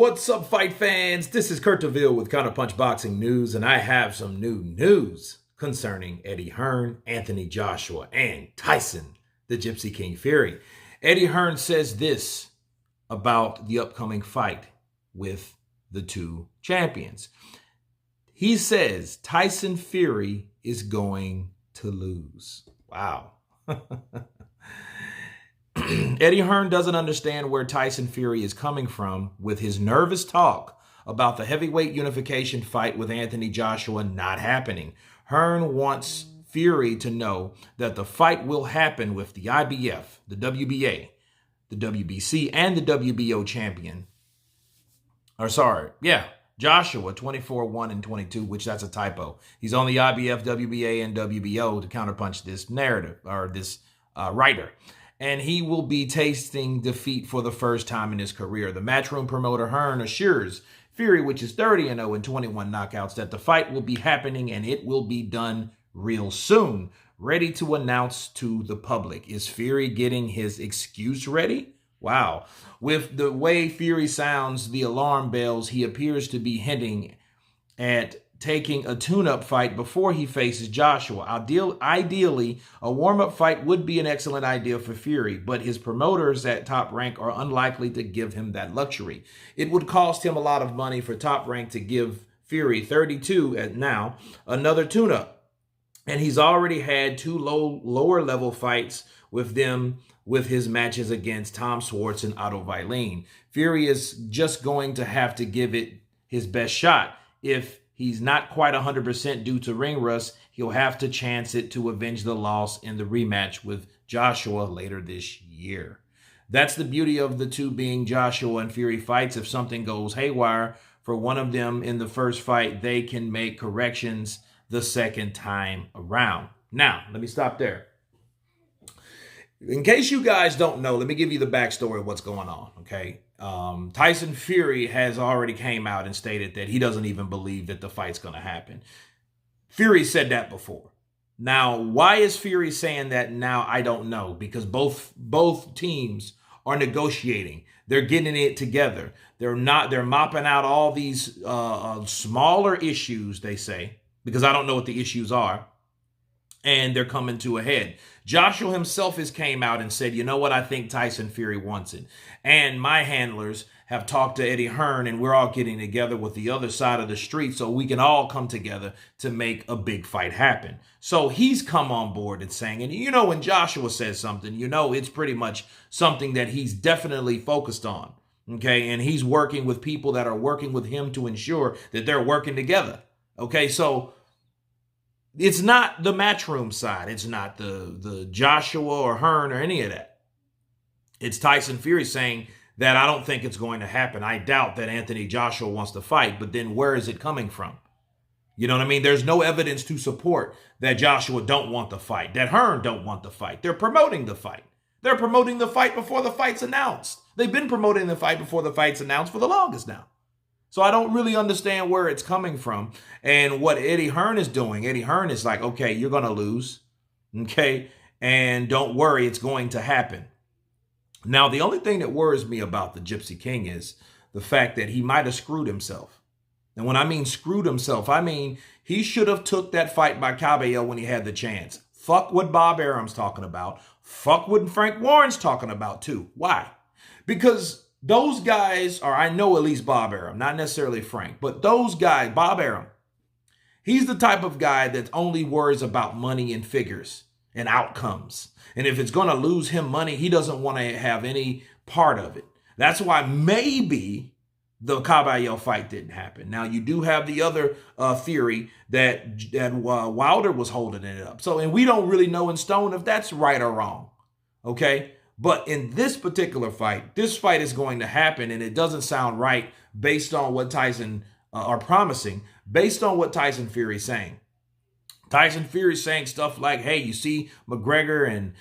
What's up, fight fans? This is Kurt DeVille with Counterpunch Boxing News, and I have some new news concerning Eddie Hearn, Anthony Joshua, and Tyson, the Gypsy King Fury. Eddie Hearn says this about the upcoming fight with the two champions. He says Tyson Fury is going to lose. Wow. Eddie Hearn doesn't understand where Tyson Fury is coming from with his nervous talk about the heavyweight unification fight with Anthony Joshua not happening. Hearn wants Fury to know that the fight will happen with the IBF, the WBA, the WBC, and the WBO champion. Joshua, 24-1 and 22, which that's a typo. He's on the IBF, WBA, and WBO to counterpunch this narrative, or this writer. And he will be tasting defeat for the first time in his career. The Matchroom promoter Hearn assures Fury, which is 30-0 and 21 knockouts, that the fight will be happening and it will be done real soon. Ready to announce to the public. Is Fury getting his excuse ready? Wow. With the way Fury sounds the alarm bells, he appears to be hinting at taking a tune-up fight before he faces Joshua. Ideally, a warm-up fight would be an excellent idea for Fury, but his promoters at Top Rank are unlikely to give him that luxury. It would cost him a lot of money for Top Rank to give Fury, 32 at now, another tune-up. And he's already had two lower-level fights with them with his matches against Tom Schwartz and Otto Wallin. Fury is just going to have to give it his best shot. If he's not quite 100% due to ring rust, he'll have to chance it to avenge the loss in the rematch with Joshua later this year. That's the beauty of the two being Joshua and Fury fights. If something goes haywire for one of them in the first fight, they can make corrections the second time around. Now, let me stop there. In case you guys don't know, let me give you the backstory of what's going on, okay? Tyson Fury has already came out and stated that he doesn't even believe that the fight's going to happen. Fury said that before. Now, why is Fury saying that now? I don't know, because both teams are negotiating. They're getting it together. They're mopping out all these smaller issues, they say, because I don't know what the issues are. And they're coming to a head. Joshua himself has came out and said, you know what, I think Tyson Fury wants it. And my handlers have talked to Eddie Hearn, and we're all getting together with the other side of the street so we can all come together to make a big fight happen. So he's come on board and saying, and you know, when Joshua says something, you know, it's pretty much something that he's definitely focused on. Okay, and he's working with people that are working with him to ensure that they're working together. Okay, so it's not the Matchroom side. It's not the Joshua or Hearn or any of that. It's Tyson Fury saying that I don't think it's going to happen. I doubt that Anthony Joshua wants to fight, but then where is it coming from? You know what I mean? There's no evidence to support that Joshua don't want the fight, that Hearn don't want the fight. They're promoting the fight. They're promoting the fight before the fight's announced. They've been promoting the fight before the fight's announced for the longest now. So I don't really understand where it's coming from and what Eddie Hearn is doing. Eddie Hearn is like, okay, you're going to lose, okay? And don't worry, it's going to happen. Now, the only thing that worries me about the Gypsy King is the fact that he might have screwed himself. And when I mean screwed himself, I mean he should have took that fight by Cabello when he had the chance. Fuck what Bob Arum's talking about. Fuck what Frank Warren's talking about too. Why? Because those guys, or I know at least Bob Arum, not necessarily Frank, but those guys, Bob Arum, he's the type of guy that only worries about money and figures and outcomes. And if it's going to lose him money, he doesn't want to have any part of it. That's why maybe the Cabello fight didn't happen. Now, you do have the other theory that Wilder was holding it up. So, and we don't really know in stone if that's right or wrong. Okay? But in this particular fight, this fight is going to happen, and it doesn't sound right based on what Tyson are promising, based on what Tyson Fury is saying. Tyson Fury is saying stuff like, hey, you see McGregor and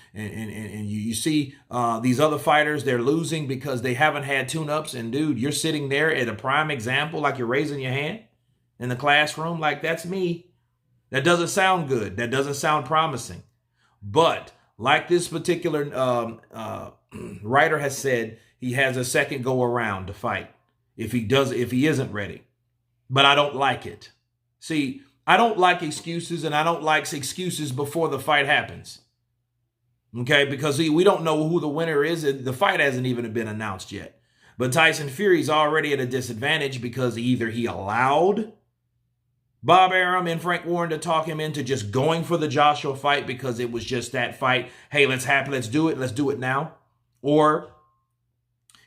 you see these other fighters, they're losing because they haven't had tune-ups. And, dude, you're sitting there at a prime example like you're raising your hand in the classroom like, that's me. That doesn't sound good. That doesn't sound promising. But like this particular writer has said, he has a second go around to fight. if he isn't ready. But I don't like it. See, I don't like excuses, and I don't like excuses before the fight happens. Okay, because see, we don't know who the winner is. The fight hasn't even been announced yet. But Tyson Fury's already at a disadvantage because either he allowed Bob Arum and Frank Warren to talk him into just going for the Joshua fight because it was just that fight. Hey, let's do it now. Or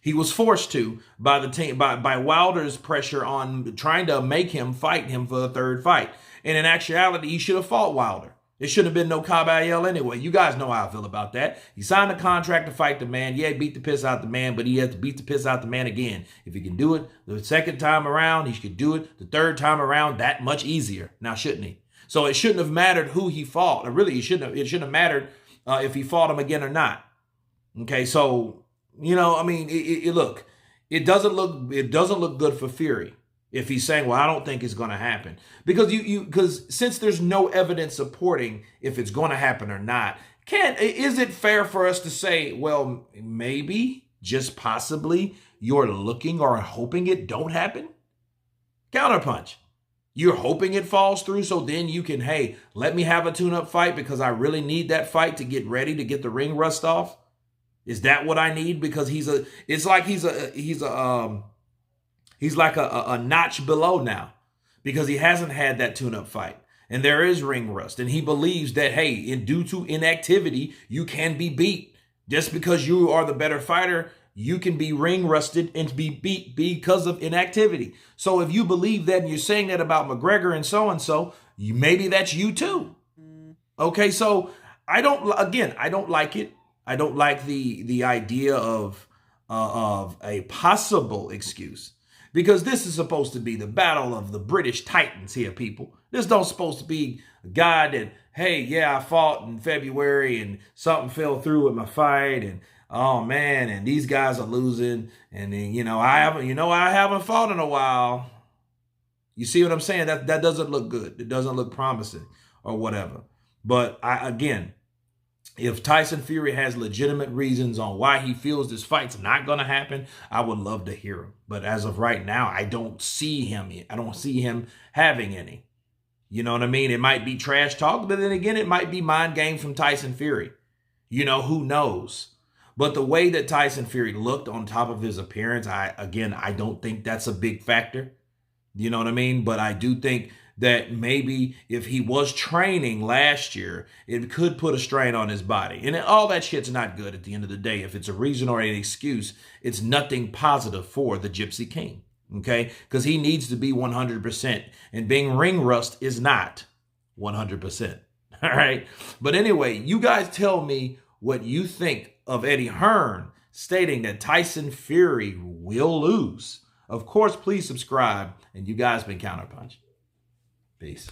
he was forced to by the team, by Wilder's pressure on trying to make him fight him for the third fight. And in actuality, he should have fought Wilder. It shouldn't have been no Caballero anyway. You guys know how I feel about that. He signed a contract to fight the man. Yeah, he beat the piss out the man, but he has to beat the piss out the man again. If he can do it the second time around, he could do it the third time around that much easier. Now, shouldn't he? So it shouldn't have mattered who he fought. Or really, it shouldn't have mattered if he fought him again or not. Okay, so I mean, it doesn't look good for Fury. If he's saying, well, I don't think it's going to happen. Because since there's no evidence supporting if it's going to happen or not, is it fair for us to say, well, maybe, just possibly, you're looking or hoping it don't happen? Counterpunch. You're hoping it falls through so then you can, hey, let me have a tune-up fight because I really need that fight to get ready to get the ring rust off? Is that what I need? Because he's like a notch below now because he hasn't had that tune-up fight. And there is ring rust. And he believes that, hey, due to inactivity, you can be beat. Just because you are the better fighter, you can be ring rusted and be beat because of inactivity. So if you believe that and you're saying that about McGregor and so, maybe that's you too. Okay, so I don't like it. I don't like the idea of a possible excuse. Because this is supposed to be the battle of the British Titans here, people. This don't supposed to be a guy that, hey, yeah, I fought in February and something fell through with my fight and oh man, and these guys are losing, and then I haven't fought in a while. You see what I'm saying? That doesn't look good. It doesn't look promising or whatever. But if Tyson Fury has legitimate reasons on why he feels this fight's not going to happen, I would love to hear him. But as of right now, I don't see him having any. You know what I mean? It might be trash talk, but then again, it might be mind games from Tyson Fury. Who knows? But the way that Tyson Fury looked on top of his appearance, I don't think that's a big factor. You know what I mean? But I do think that maybe if he was training last year, it could put a strain on his body. And all that shit's not good at the end of the day. If it's a reason or an excuse, it's nothing positive for the Gypsy King, okay? Because he needs to be 100%, and being ring rust is not 100%, all right? But anyway, you guys tell me what you think of Eddie Hearn stating that Tyson Fury will lose. Of course, please subscribe, and you guys been Counterpunch. Peace.